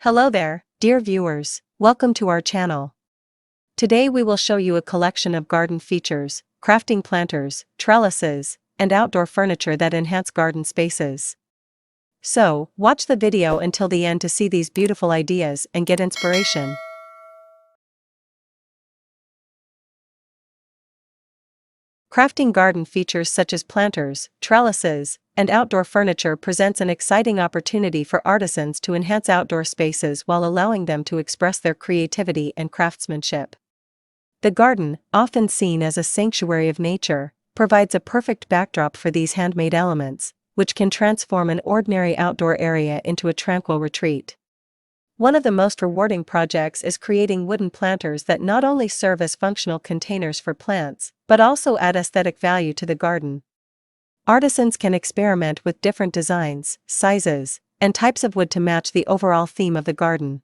Hello there, dear viewers, welcome to our channel. Today we will show you a collection of garden features, crafting planters, trellises, and outdoor furniture that enhance garden spaces. So, watch the video until the end to see these beautiful ideas and get inspiration. Crafting garden features such as planters, trellises, and outdoor furniture presents an exciting opportunity for artisans to enhance outdoor spaces while allowing them to express their creativity and craftsmanship. The garden, often seen as a sanctuary of nature, provides a perfect backdrop for these handmade elements, which can transform an ordinary outdoor area into a tranquil retreat. One of the most rewarding projects is creating wooden planters that not only serve as functional containers for plants, but also add aesthetic value to the garden. Artisans can experiment with different designs, sizes, and types of wood to match the overall theme of the garden.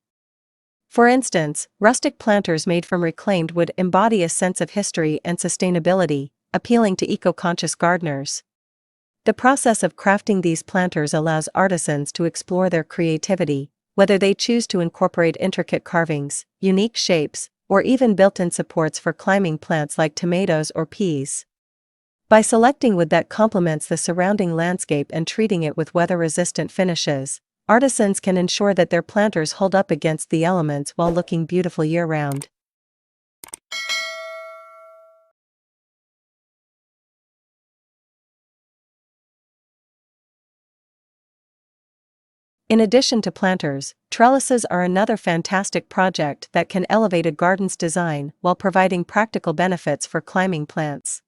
For instance, rustic planters made from reclaimed wood embody a sense of history and sustainability, appealing to eco-conscious gardeners. The process of crafting these planters allows artisans to explore their creativity, whether they choose to incorporate intricate carvings, unique shapes, or even built-in supports for climbing plants like tomatoes or peas. By selecting wood that complements the surrounding landscape and treating it with weather-resistant finishes, artisans can ensure that their planters hold up against the elements while looking beautiful year-round. In addition to planters, trellises are another fantastic project that can elevate a garden's design while providing practical benefits for climbing plants.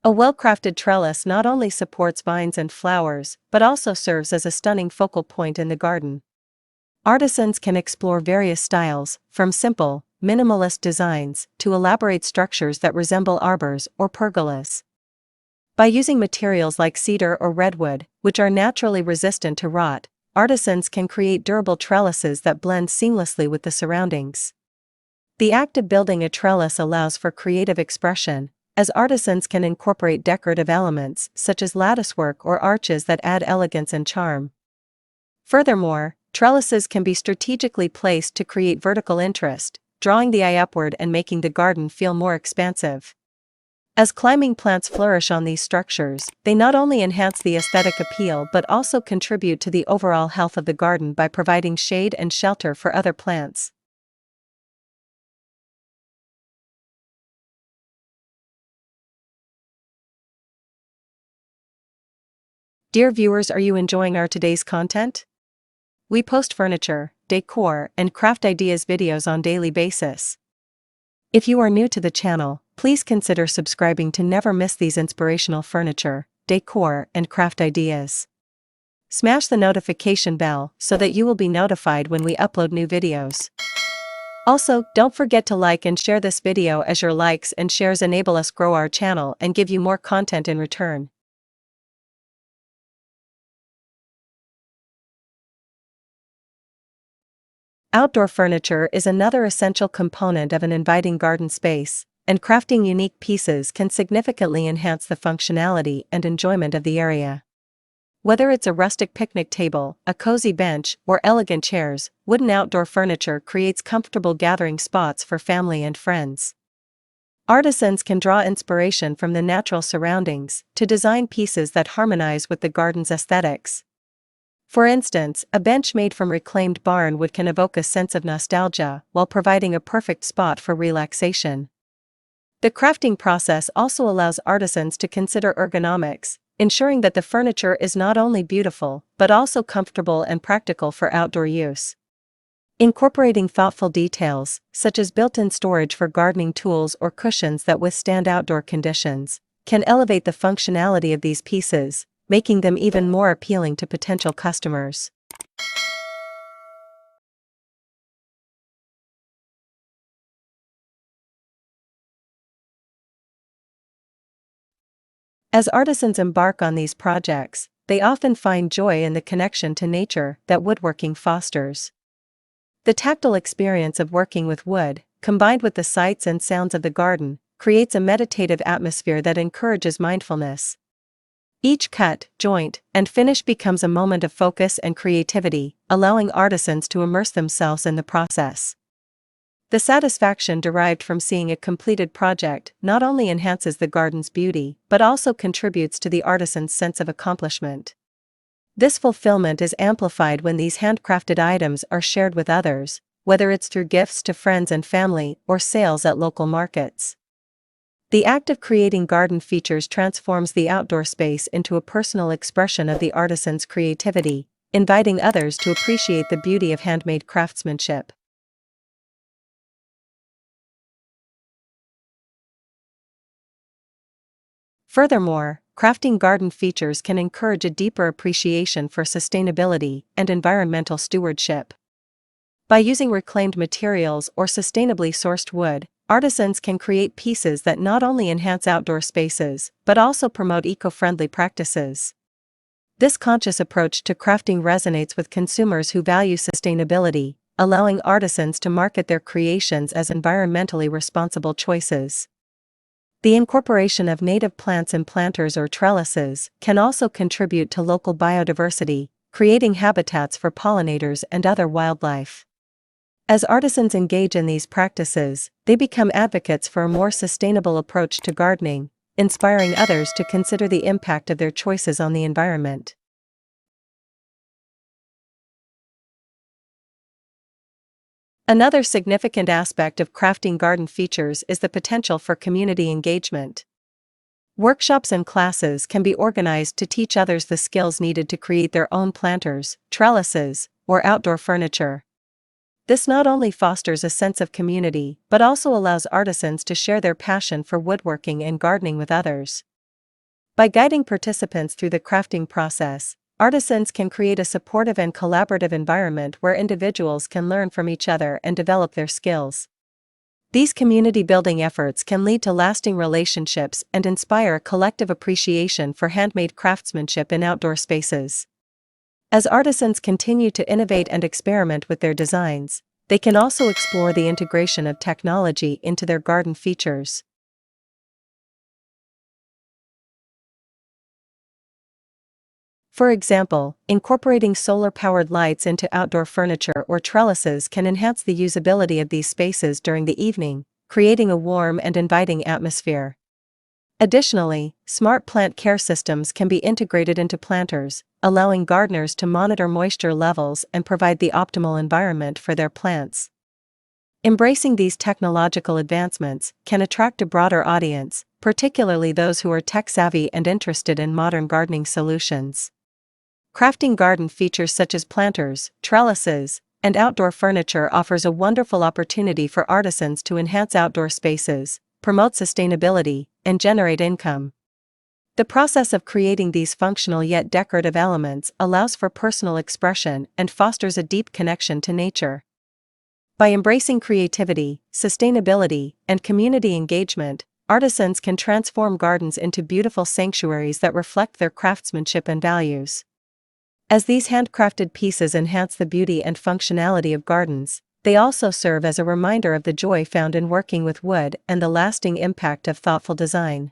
A well-crafted trellis not only supports vines and flowers, but also serves as a stunning focal point in the garden. Artisans can explore various styles, from simple, minimalist designs to elaborate structures that resemble arbors or pergolas. By using materials like cedar or redwood, which are naturally resistant to rot, artisans can create durable trellises that blend seamlessly with the surroundings. The act of building a trellis allows for creative expression, as artisans can incorporate decorative elements such as latticework or arches that add elegance and charm. Furthermore, trellises can be strategically placed to create vertical interest, drawing the eye upward and making the garden feel more expansive. As climbing plants flourish on these structures, they not only enhance the aesthetic appeal but also contribute to the overall health of the garden by providing shade and shelter for other plants. Dear viewers, are you enjoying our today's content? We post furniture, decor, and craft ideas videos on daily basis. If you are new to the channel, please consider subscribing to never miss these inspirational furniture, decor, and craft ideas. Smash the notification bell so that you will be notified when we upload new videos. Also, don't forget to like and share this video, as your likes and shares enable us grow our channel and give you more content in return. Outdoor furniture is another essential component of an inviting garden space, and crafting unique pieces can significantly enhance the functionality and enjoyment of the area. Whether it's a rustic picnic table, a cozy bench, or elegant chairs, wooden outdoor furniture creates comfortable gathering spots for family and friends. Artisans can draw inspiration from the natural surroundings to design pieces that harmonize with the garden's aesthetics. For instance, a bench made from reclaimed barn wood can evoke a sense of nostalgia while providing a perfect spot for relaxation. The crafting process also allows artisans to consider ergonomics, ensuring that the furniture is not only beautiful but also comfortable and practical for outdoor use. Incorporating thoughtful details, such as built-in storage for gardening tools or cushions that withstand outdoor conditions, can elevate the functionality of these pieces, making them even more appealing to potential customers. As artisans embark on these projects, they often find joy in the connection to nature that woodworking fosters. The tactile experience of working with wood, combined with the sights and sounds of the garden, creates a meditative atmosphere that encourages mindfulness. Each cut, joint, and finish becomes a moment of focus and creativity, allowing artisans to immerse themselves in the process. The satisfaction derived from seeing a completed project not only enhances the garden's beauty but also contributes to the artisan's sense of accomplishment. This fulfillment is amplified when these handcrafted items are shared with others, whether it's through gifts to friends and family or sales at local markets. The act of creating garden features transforms the outdoor space into a personal expression of the artisan's creativity, inviting others to appreciate the beauty of handmade craftsmanship. Furthermore, crafting garden features can encourage a deeper appreciation for sustainability and environmental stewardship. By using reclaimed materials or sustainably sourced wood, artisans can create pieces that not only enhance outdoor spaces but also promote eco-friendly practices. This conscious approach to crafting resonates with consumers who value sustainability, allowing artisans to market their creations as environmentally responsible choices. The incorporation of native plants in planters or trellises can also contribute to local biodiversity, creating habitats for pollinators and other wildlife. As artisans engage in these practices, they become advocates for a more sustainable approach to gardening, inspiring others to consider the impact of their choices on the environment. Another significant aspect of crafting garden features is the potential for community engagement. Workshops and classes can be organized to teach others the skills needed to create their own planters, trellises, or outdoor furniture. This not only fosters a sense of community but also allows artisans to share their passion for woodworking and gardening with others. By guiding participants through the crafting process, artisans can create a supportive and collaborative environment where individuals can learn from each other and develop their skills. These community-building efforts can lead to lasting relationships and inspire a collective appreciation for handmade craftsmanship in outdoor spaces. As artisans continue to innovate and experiment with their designs, they can also explore the integration of technology into their garden features. For example, incorporating solar-powered lights into outdoor furniture or trellises can enhance the usability of these spaces during the evening, creating a warm and inviting atmosphere. Additionally, smart plant care systems can be integrated into planters, allowing gardeners to monitor moisture levels and provide the optimal environment for their plants. Embracing these technological advancements can attract a broader audience, particularly those who are tech-savvy and interested in modern gardening solutions. Crafting garden features such as planters, trellises, and outdoor furniture offers a wonderful opportunity for artisans to enhance outdoor spaces, promote sustainability, and generate income. The process of creating these functional yet decorative elements allows for personal expression and fosters a deep connection to nature. By embracing creativity, sustainability, and community engagement, artisans can transform gardens into beautiful sanctuaries that reflect their craftsmanship and values. As these handcrafted pieces enhance the beauty and functionality of gardens, they also serve as a reminder of the joy found in working with wood and the lasting impact of thoughtful design.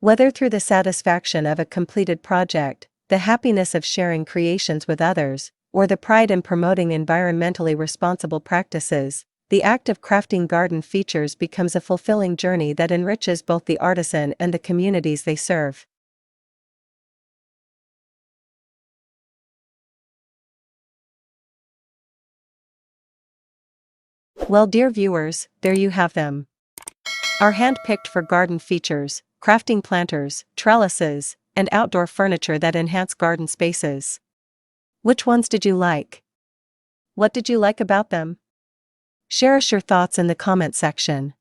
Whether through the satisfaction of a completed project, the happiness of sharing creations with others, or the pride in promoting environmentally responsible practices, the act of crafting garden features becomes a fulfilling journey that enriches both the artisan and the communities they serve. Well, dear viewers, there you have them. Our hand-picked for garden features, crafting planters, trellises, and outdoor furniture that enhance garden spaces. Which ones did you like? What did you like about them? Share us your thoughts in the comment section.